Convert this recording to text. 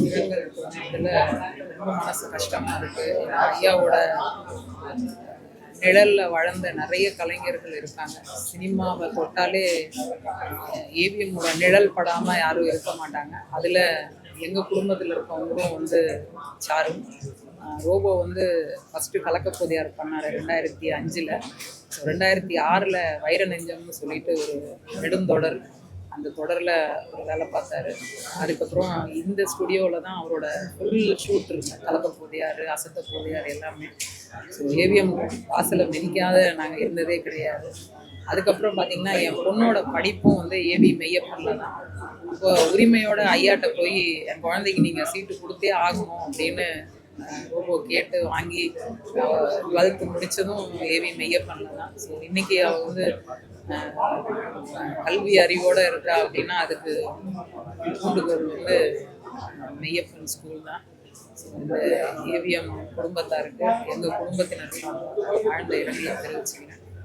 இரங்கல் இதில் ரொம்ப மனசு கஷ்டமாக இருக்குது. ஐயாவோட நிழலில் வளர்ந்த நிறைய கலைஞர்கள் இருக்காங்க. சினிமாவை தொட்டாலே ஏவிஎம்மோட நிழல் படாமல் யாரும் இருக்க மாட்டாங்க. அதில் எங்கள் குடும்பத்தில் இருக்கவங்களும் வந்து சாரும் ரோபோ வந்து ஃபஸ்ட்டு கலக்கப்போதையார் பண்ணார் 2005. ஸோ 2006 வைர நெஞ்சம்னு சொல்லிட்டு ஒரு நெடுந்தொடர், அந்த தொடரில் ஒரு வேலை பார்த்தாரு. அதுக்கப்புறம் இந்த ஸ்டுடியோவில் தான் அவரோட ஃபுல் ஷூட் இருக்கு. கலக்கப்போதையார், அசத்தப்போதையார் எல்லாமே. ஸோ ஏவிஎம் வாசலை மிதிக்காத நாங்கள் இருந்ததே கிடையாது. அதுக்கப்புறம் பார்த்திங்கன்னா என் பொண்ணோட படிப்பும் வந்து ஏவி மெய்யப்பனில் தான். இப்போ உரிமையோட ஐயாட்ட போய் என் குழந்தைக்கு நீங்கள் சீட்டு கொடுத்தே ஆகணும் அப்படின்னு ரோபோ கேட்டு வாங்கி 12th முடித்ததும் ஏவி மெய்யப்பனில் தான். ஸோ இன்றைக்கி அவள் வந்து கல்வி அறிவோடு இருக்கா அப்படின்னா அதுக்கு தூண்டுகோல் வந்து மெய்யப்பன் ஸ்கூல் தான். ஸோ இந்த ஏவிஎம் குடும்பத்தாருக்கு எங்கள் குடும்பத்தினருக்கு ஆழ்ந்த இரங்கலை தெரிவிச்சுக்கிறேன்.